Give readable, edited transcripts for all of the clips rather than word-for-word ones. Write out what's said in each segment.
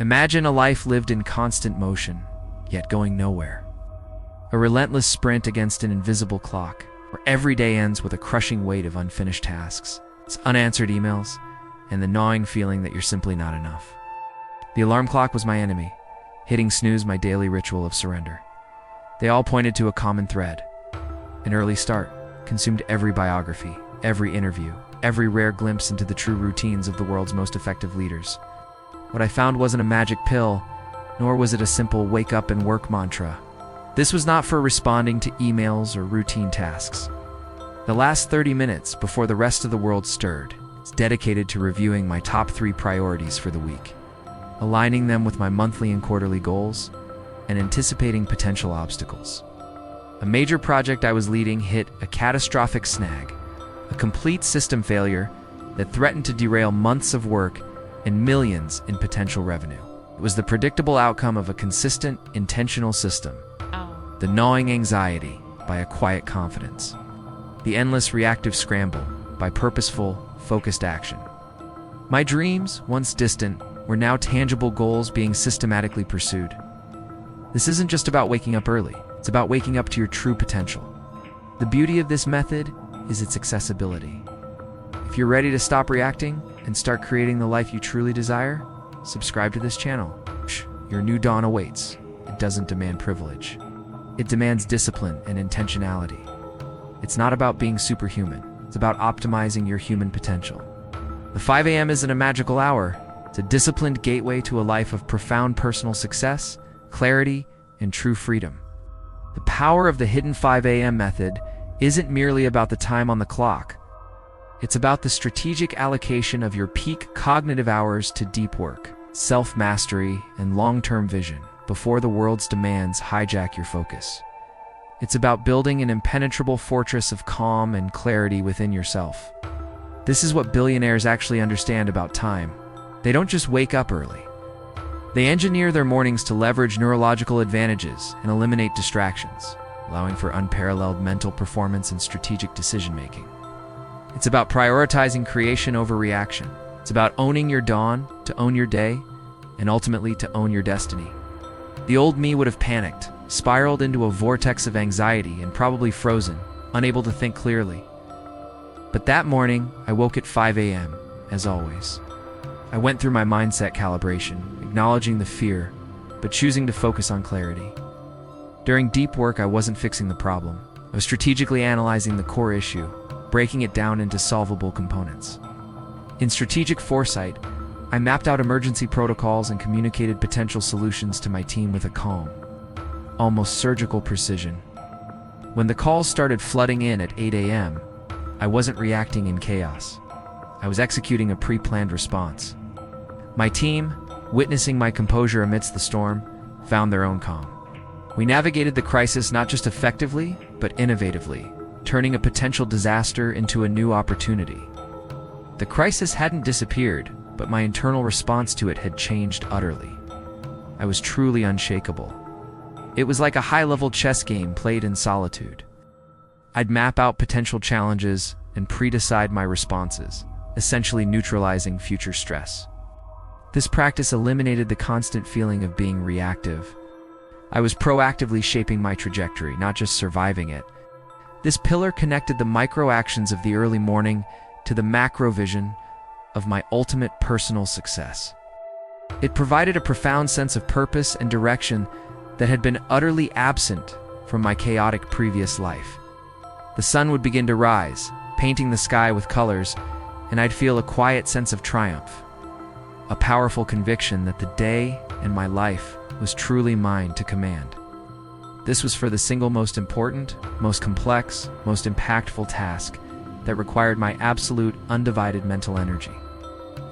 Imagine a life lived in constant motion, yet going nowhere. A relentless sprint against an invisible clock, where every day ends with a crushing weight of unfinished tasks, it's unanswered emails, and the gnawing feeling that you're simply not enough. The alarm clock was my enemy, hitting snooze my daily ritual of surrender. They all pointed to a common thread. An early start consumed every biography, every interview, every rare glimpse into the true routines of the world's most effective leaders. What I found wasn't a magic pill, nor was it a simple wake up and work mantra. This was not for responding to emails or routine tasks. The last 30 minutes before the rest of the world stirred is dedicated to reviewing my top 3 priorities for the week, aligning them with my monthly and quarterly goals, and anticipating potential obstacles. A major project I was leading hit a catastrophic snag, a complete system failure that threatened to derail months of work and millions in potential revenue. It was the predictable outcome of a consistent, intentional system. The gnawing anxiety by a quiet confidence. The endless reactive scramble by purposeful, focused action. My dreams, once distant, were now tangible goals being systematically pursued. This isn't just about waking up early, it's about waking up to your true potential. The beauty of this method is its accessibility. If you're ready to stop reacting and start creating the life you truly desire, subscribe to this channel. Your new dawn awaits. It doesn't demand privilege. It demands discipline and intentionality. It's not about being superhuman. It's about optimizing your human potential. The 5 a.m. isn't a magical hour. It's a disciplined gateway to a life of profound personal success, clarity, and true freedom. The power of the hidden 5 a.m. method isn't merely about the time on the clock. It's about the strategic allocation of your peak cognitive hours to deep work, self-mastery, and long-term vision before the world's demands hijack your focus. It's about building an impenetrable fortress of calm and clarity within yourself. This is what billionaires actually understand about time. They don't just wake up early. They engineer their mornings to leverage neurological advantages and eliminate distractions, allowing for unparalleled mental performance and strategic decision-making. It's about prioritizing creation over reaction. It's about owning your dawn to own your day, and ultimately to own your destiny. The old me would have panicked, spiraled into a vortex of anxiety, and probably frozen, unable to think clearly. But that morning, I woke at 5 a.m., as always. I went through my mindset calibration, acknowledging the fear, but choosing to focus on clarity. During deep work, I wasn't fixing the problem. I was strategically analyzing the core issue, breaking it down into solvable components. In strategic foresight, I mapped out emergency protocols and communicated potential solutions to my team with a calm, almost surgical precision. When the calls started flooding in at 8 a.m., I wasn't reacting in chaos. I was executing a pre-planned response. My team, witnessing my composure amidst the storm, found their own calm. We navigated the crisis not just effectively, but innovatively, turning a potential disaster into a new opportunity. The crisis hadn't disappeared, but my internal response to it had changed utterly. I was truly unshakable. It was like a high-level chess game played in solitude. I'd map out potential challenges and pre-decide my responses, essentially neutralizing future stress. This practice eliminated the constant feeling of being reactive. I was proactively shaping my trajectory, not just surviving it. This pillar connected the micro actions of the early morning to the macro vision of my ultimate personal success. It provided a profound sense of purpose and direction that had been utterly absent from my chaotic previous life. The sun would begin to rise, painting the sky with colors, and I'd feel a quiet sense of triumph, a powerful conviction that the day and my life was truly mine to command. This was for the single most important, most complex, most impactful task that required my absolute, undivided mental energy.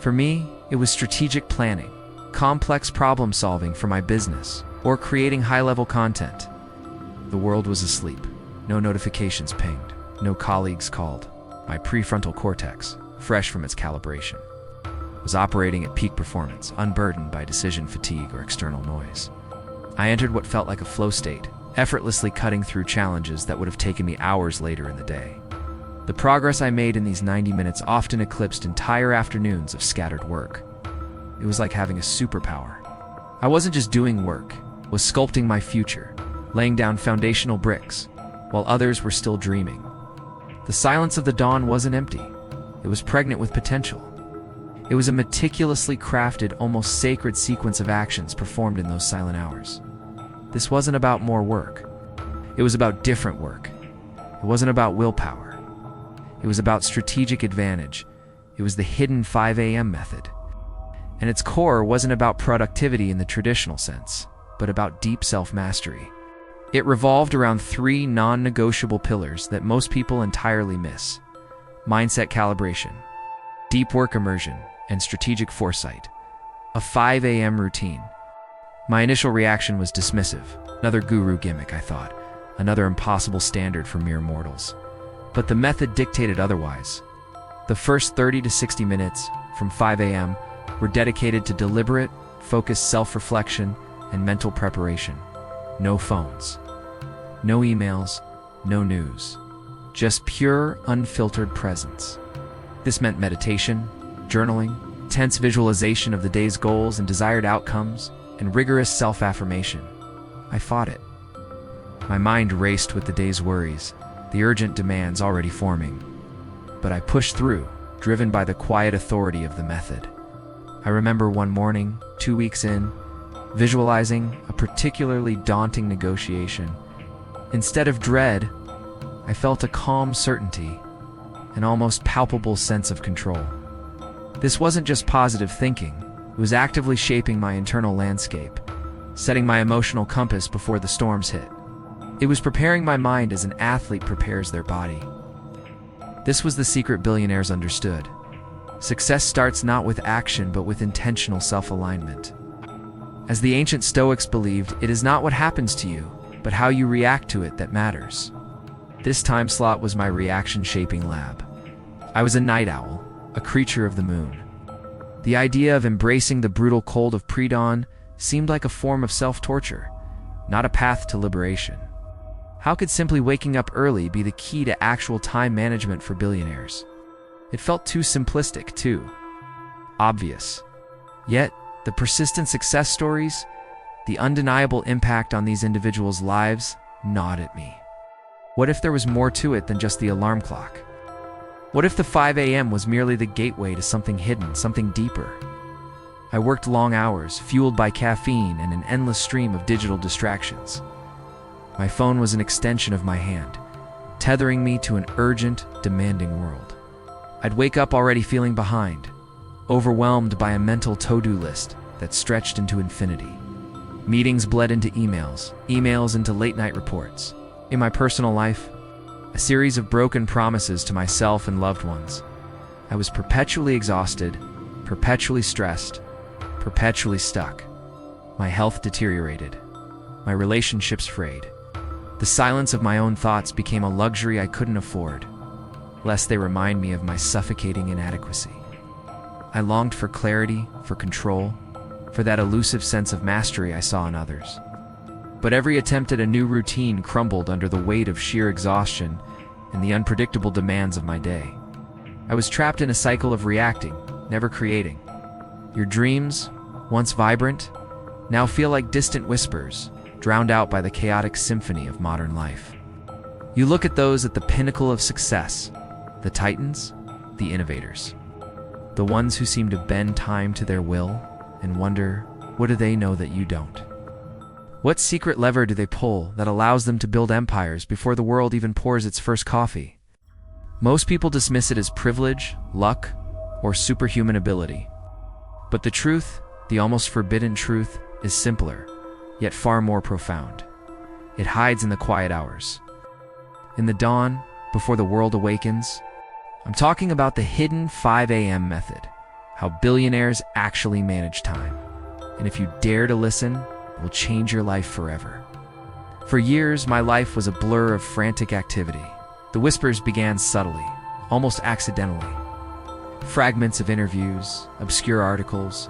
For me, it was strategic planning, complex problem solving for my business, or creating high-level content. The world was asleep. No notifications pinged. No colleagues called. My prefrontal cortex, fresh from its calibration, was operating at peak performance, unburdened by decision fatigue or external noise. I entered what felt like a flow state, effortlessly cutting through challenges that would have taken me hours later in the day. The progress I made in these 90 minutes often eclipsed entire afternoons of scattered work. It was like having a superpower, I wasn't just doing work, I was sculpting my future, laying down foundational bricks, while others were still dreaming. The silence of the dawn wasn't empty. It was pregnant with potential. It was a meticulously crafted, almost sacred sequence of actions performed in those silent hours. This wasn't about more work. It was about different work. It wasn't about willpower. It was about strategic advantage. It was the hidden 5 a.m. method. And its core wasn't about productivity in the traditional sense, but about deep self-mastery. It revolved around 3 non-negotiable pillars that most people entirely miss: mindset calibration, deep work immersion, and strategic foresight. A 5 a.m. routine. My initial reaction was dismissive. Another guru gimmick, I thought. Another impossible standard for mere mortals. But the method dictated otherwise. The first 30 to 60 minutes, from 5 a.m., were dedicated to deliberate, focused self-reflection and mental preparation. No phones. No emails. No news. Just pure, unfiltered presence. This meant meditation, journaling, tense visualization of the day's goals and desired outcomes, and rigorous self-affirmation. I fought it. My mind raced with the day's worries, the urgent demands already forming. But I pushed through, driven by the quiet authority of the method. I remember one morning, 2 weeks in, visualizing a particularly daunting negotiation. Instead of dread, I felt a calm certainty, an almost palpable sense of control. This wasn't just positive thinking, it was actively shaping my internal landscape, setting my emotional compass before the storms hit. It was preparing my mind as an athlete prepares their body. This was the secret billionaires understood. Success starts not with action but with intentional self-alignment. As the ancient Stoics believed, it is not what happens to you, but how you react to it that matters. This time slot was my reaction-shaping lab. I was a night owl, a creature of the moon. The idea of embracing the brutal cold of pre-dawn seemed like a form of self-torture, not a path to liberation. How could simply waking up early be the key to actual time management for billionaires? It felt too simplistic, too obvious. Yet, the persistent success stories, the undeniable impact on these individuals' lives, gnawed at me. What if there was more to it than just the alarm clock? What if the 5 a.m. was merely the gateway to something hidden, something deeper? I worked long hours, fueled by caffeine and an endless stream of digital distractions. My phone was an extension of my hand, tethering me to an urgent, demanding world. I'd wake up already feeling behind, overwhelmed by a mental to-do list that stretched into infinity. Meetings bled into emails, emails into late-night reports. In my personal life, a series of broken promises to myself and loved ones. I was perpetually exhausted, perpetually stressed, perpetually stuck. My health deteriorated. My relationships frayed. The silence of my own thoughts became a luxury I couldn't afford, lest they remind me of my suffocating inadequacy. I longed for clarity, for control, for that elusive sense of mastery I saw in others. But every attempt at a new routine crumbled under the weight of sheer exhaustion and the unpredictable demands of my day. I was trapped in a cycle of reacting, never creating. Your dreams, once vibrant, now feel like distant whispers, drowned out by the chaotic symphony of modern life. You look at those at the pinnacle of success, the titans, the innovators, the ones who seem to bend time to their will, and wonder, what do they know that you don't? What secret lever do they pull that allows them to build empires before the world even pours its first coffee? Most people dismiss it as privilege, luck, or superhuman ability. But the truth, the almost forbidden truth, is simpler, yet far more profound. It hides in the quiet hours. In the dawn, before the world awakens, I'm talking about the hidden 5 a.m. method, how billionaires actually manage time. And if you dare to listen, it will change your life forever. For years, my life was a blur of frantic activity. The whispers began subtly, almost accidentally. Fragments of interviews, obscure articles,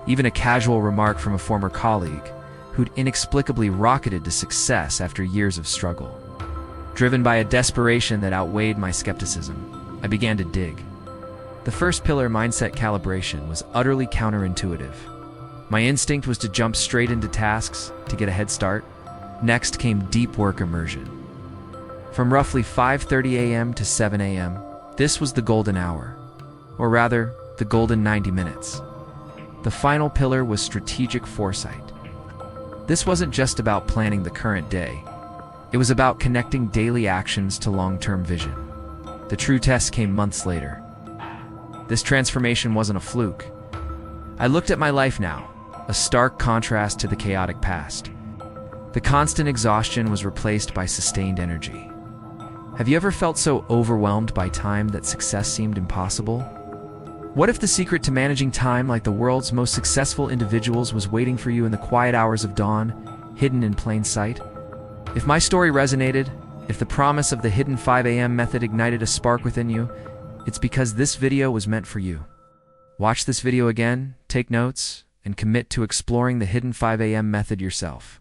even a casual remark from a former colleague who'd inexplicably rocketed to success after years of struggle. Driven by a desperation that outweighed my skepticism, I began to dig. The first pillar, mindset calibration, was utterly counterintuitive. My instinct was to jump straight into tasks to get a head start. Next came deep work immersion. From roughly 5:30 a.m. to 7 a.m., this was the golden hour, or rather, the golden 90 minutes. The final pillar was strategic foresight. This wasn't just about planning the current day. It was about connecting daily actions to long-term vision. The true test came months later. This transformation wasn't a fluke. I looked at my life now, a stark contrast to the chaotic past. The constant exhaustion was replaced by sustained energy. Have you ever felt so overwhelmed by time that success seemed impossible? What if the secret to managing time like the world's most successful individuals was waiting for you in the quiet hours of dawn, hidden in plain sight? If my story resonated, if the promise of the hidden 5 a.m. method ignited a spark within you, it's because this video was meant for you. Watch this video again, take notes, and commit to exploring the hidden 5 a.m. method yourself.